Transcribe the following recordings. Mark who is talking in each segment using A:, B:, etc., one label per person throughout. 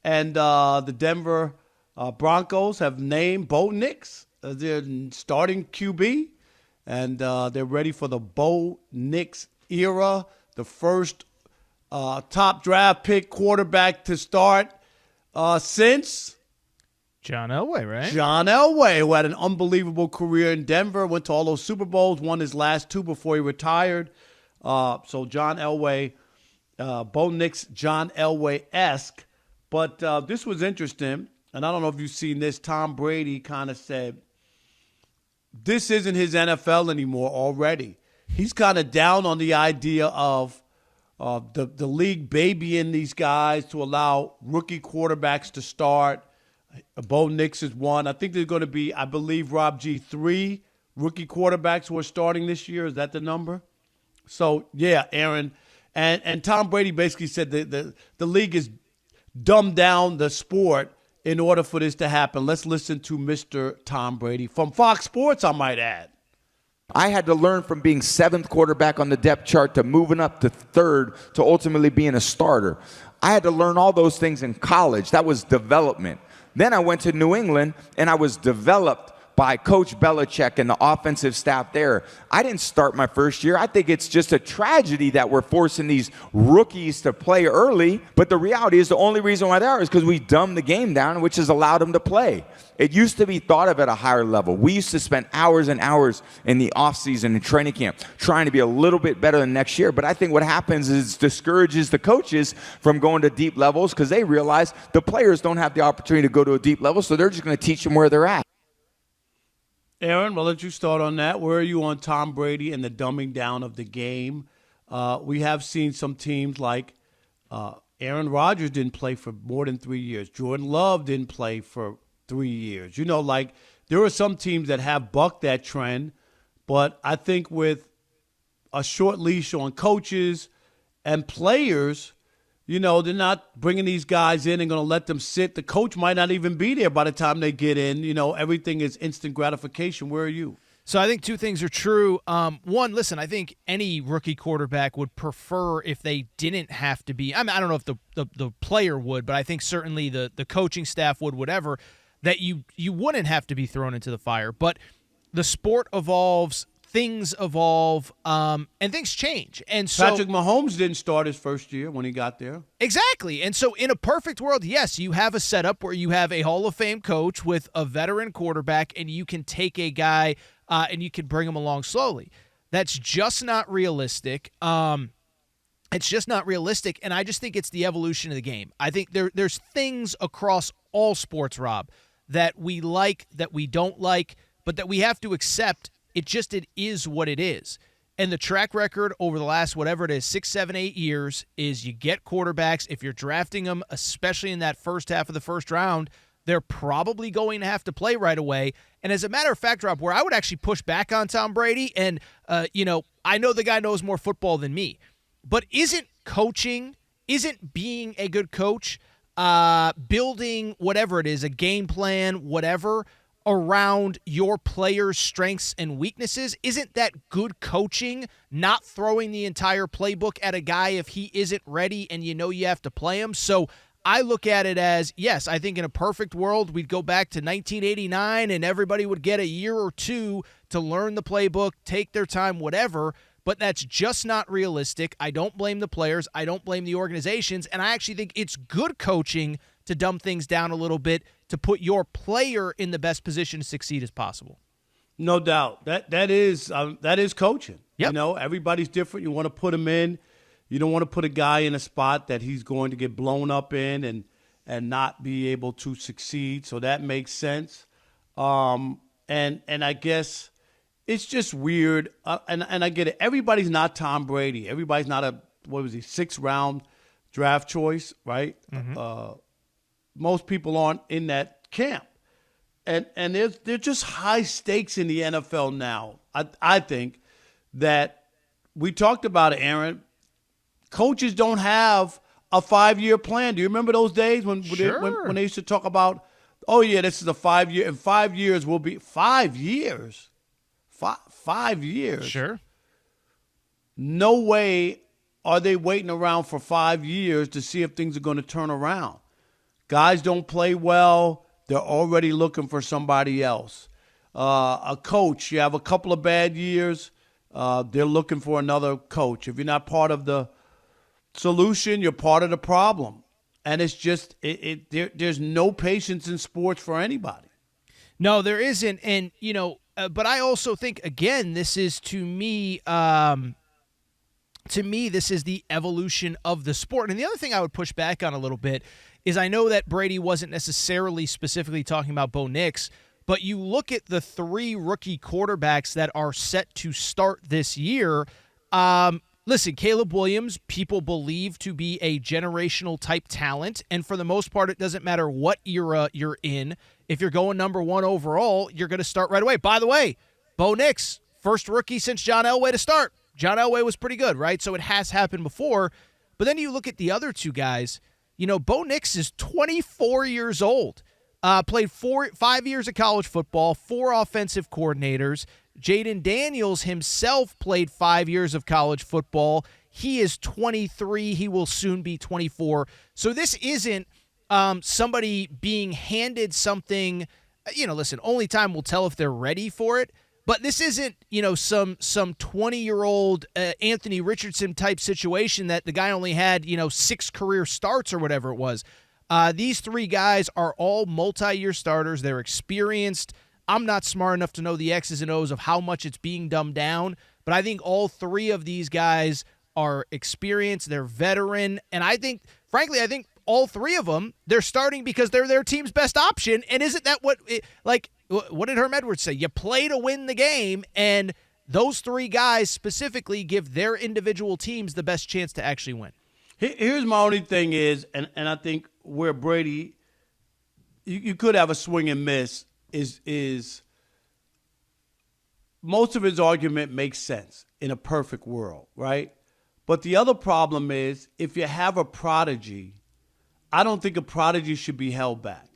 A: And the Denver Broncos have named Bo Nix as their starting QB. And they're ready for the Bo Nix era, the first top draft pick quarterback to start since
B: John Elway, right?
A: John Elway, who had an unbelievable career in Denver, went to all those Super Bowls, won his last 2 before he retired. So John Elway, Bo Nix, John Elway-esque. But this was interesting, and I don't know if you've seen this. Tom Brady kind of said, this isn't his NFL anymore already. He's kind of down on the idea of the league babying these guys to allow rookie quarterbacks to start. Bo Nix is one. I think there's going to be, I believe, Rob G, 3 rookie quarterbacks who are starting this year. Is that the number? So, yeah, Aaron. And Tom Brady basically said the league is dumbed down the sport in order for this to happen. Let's listen to Mr. Tom Brady from Fox Sports, I might add.
C: I had to learn from being 7th quarterback on the depth chart to moving up to 3rd to ultimately being a starter. I had to learn all those things in college. That was development. Then I went to New England, and I was developed by Coach Belichick and the offensive staff there. I didn't start my first year. I think it's just a tragedy that we're forcing these rookies to play early. But the reality is the only reason why they are is because we dumbed the game down, which has allowed them to play. It used to be thought of at a higher level. We used to spend hours and hours in the offseason and training camp trying to be a little bit better than next year. But I think what happens is it discourages the coaches from going to deep levels because they realize the players don't have the opportunity to go to a deep level, so they're just going to teach them where they're at.
A: Aaron, we'll let you start on that. Where are you on Tom Brady and the dumbing down of the game? We have seen some teams like Aaron Rodgers didn't play for more than 3 years. Jordan Love didn't play for 3 years. You know, like there are some teams that have bucked that trend, but I think with a short leash on coaches and players, you know, they're not bringing these guys in and going to let them sit. The coach might not even be there by the time they get in. You know, everything is instant gratification. Where are you?
B: So I think 2 things are true. One, listen, I think any rookie quarterback would prefer if they didn't have to be. I mean, I don't know if the player would, but I think certainly the coaching staff would, whatever, that you wouldn't have to be thrown into the fire. But the sport evolves. Things evolve, and things change. And so
A: Patrick Mahomes didn't start his first year when he got there.
B: Exactly. And so in a perfect world, yes, you have a setup where you have a Hall of Fame coach with a veteran quarterback, and you can take a guy and you can bring him along slowly. That's just not realistic. It's just not realistic, and I just think it's the evolution of the game. I think there's things across all sports, Rob, that we like, that we don't like, but that we have to accept. It is what it is. And the track record over the last, whatever it is, 6, 7, 8 years is you get quarterbacks. If you're drafting them, especially in that first half of the first round, they're probably going to have to play right away. And as a matter of fact, Rob, where I would actually push back on Tom Brady, and, I know the guy knows more football than me, but isn't being a good coach, building whatever it is, a game plan, whatever, around your players' strengths and weaknesses? Isn't that good coaching, not throwing the entire playbook at a guy if he isn't ready and you know you have to play him? So I look at it as, yes, I think in a perfect world, we'd go back to 1989 and everybody would get a year or 2 to learn the playbook, take their time, whatever, but that's just not realistic. I don't blame the players. I don't blame the organizations, and I actually think it's good coaching to dumb things down a little bit to put your player in the best position to succeed as possible.
A: No doubt. That is coaching.
B: Yep.
A: You know, everybody's different. You want to put them in. You don't want to put a guy in a spot that he's going to get blown up in and not be able to succeed. So that makes sense. And I guess it's just weird. And I get it. Everybody's not Tom Brady. Everybody's not a 6th round draft choice, right?
B: Mm-hmm.
A: Most people aren't in that camp. And they're just high stakes in the NFL now. I think that we talked about it, Aaron. Coaches don't have a 5-year plan. Do you remember those days when they used to talk about, oh, yeah, this is a 5-year, in 5 years will be 5 years? 5 years.
B: Sure.
A: No way are they waiting around for 5 years to see if things are going to turn around. Guys don't play well, they're already looking for somebody else. A coach, you have a couple of bad years, they're looking for another coach. If you're not part of the solution, you're part of the problem. And it's just there's no patience in sports for anybody.
B: No, there isn't. And, but I also think, again, this is to me, this is the evolution of the sport. And the other thing I would push back on a little bit is I know that Brady wasn't necessarily specifically talking about Bo Nix, but you look at the 3 rookie quarterbacks that are set to start this year. Listen, Caleb Williams, people believe to be a generational type talent, and for the most part, it doesn't matter what era you're in. If you're going number 1 overall, you're going to start right away. By the way, Bo Nix, first rookie since John Elway to start. John Elway was pretty good, right? So it has happened before. But then you look at the other 2 guys. Bo Nix is 24 years old. Played 5 years of college football, 4 offensive coordinators. Jaden Daniels himself played 5 years of college football. He is 23. He will soon be 24. So this isn't somebody being handed something. Listen, only time will tell if they're ready for it. But this isn't, some 20-year-old Anthony Richardson type situation that the guy only had, 6 career starts or whatever it was. These 3 guys are all multi-year starters. They're experienced. I'm not smart enough to know the X's and O's of how much it's being dumbed down, but I think all 3 of these guys are experienced. They're veteran, and frankly, I think all 3 of them, they're starting because they're their team's best option, and isn't that what did Herm Edwards say? You play to win the game, and those 3 guys specifically give their individual teams the best chance to actually win.
A: Here's my only thing is, and I think where Brady, you could have a swing and miss, is most of his argument makes sense in a perfect world, right? But the other problem is if you have a prodigy, I don't think a prodigy should be held back.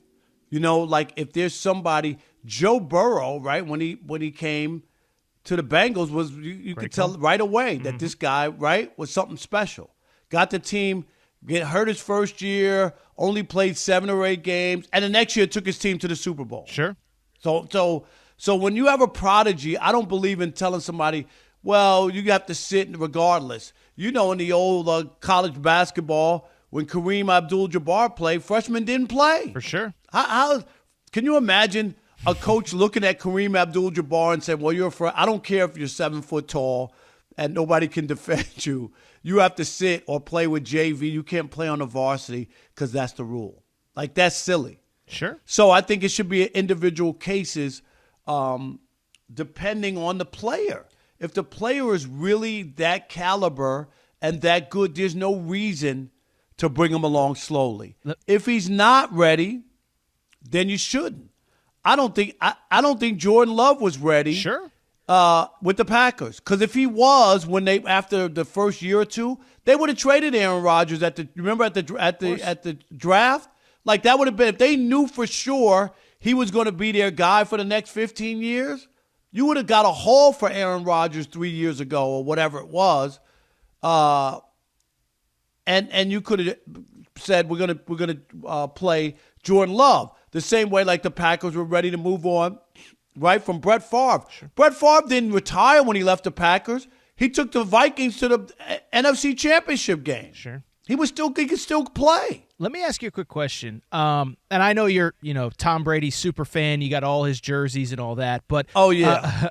A: Like if there's somebody, Joe Burrow, right, when he came to the Bengals, was you could tell right away that this guy, right, was something special. Got the team, get hurt his first year, only played 7 or 8 games, and the next year took his team to the Super Bowl.
B: Sure.
A: So when you have a prodigy, I don't believe in telling somebody, well, you have to sit regardless. In the old college basketball, when Kareem Abdul-Jabbar played, freshmen didn't play.
B: For sure.
A: How can you imagine a coach looking at Kareem Abdul-Jabbar and saying, well, I don't care if you're 7 foot tall and nobody can defend you. You have to sit or play with JV. You can't play on the varsity because that's the rule. Like, that's silly.
B: Sure.
A: So I think it should be individual cases depending on the player. If the player is really that caliber and that good, there's no reason to bring him along slowly. If he's not ready, then you shouldn't. I don't think Jordan Love was ready.
B: Sure.
A: With the Packers, because if he was, after the first year or 2, they would have traded Aaron Rodgers at the draft. Like, that would have been, if they knew for sure he was going to be their guy for the next 15 years, you would have got a haul for Aaron Rodgers 3 years ago or whatever it was, and you could have said we're gonna play Jordan Love the same way like the Packers were ready to move on. Right, from Brett Favre. Sure. Brett Favre didn't retire when he left the Packers. He took the Vikings to the NFC Championship game.
B: Sure.
A: He could still play.
B: Let me ask you a quick question. And I know you're, Tom Brady super fan. You got all his jerseys and all that. But
A: oh yeah,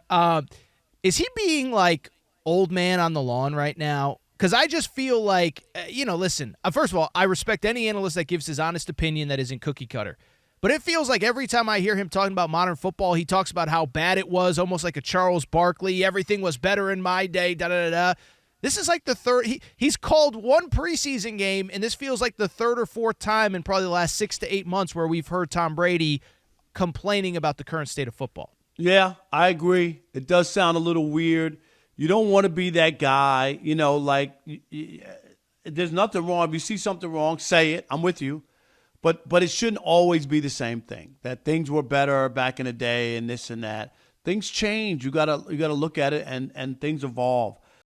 B: is he being like old man on the lawn right now? Because I just feel like, listen. First of all, I respect any analyst that gives his honest opinion that isn't cookie cutter. But it feels like every time I hear him talking about modern football, he talks about how bad it was, almost like a Charles Barkley. Everything was better in my day, da-da-da-da. This is like the third. He's called one preseason game, and this feels like the 3rd or 4th time in probably the last 6 to 8 months where we've heard Tom Brady complaining about the current state of football.
A: Yeah, I agree. It does sound a little weird. You don't want to be that guy. There's nothing wrong. If you see something wrong, say it. I'm with you. But it shouldn't always be the same thing, that things were better back in the day and this and that. Things change. You gotta look at it and things evolve.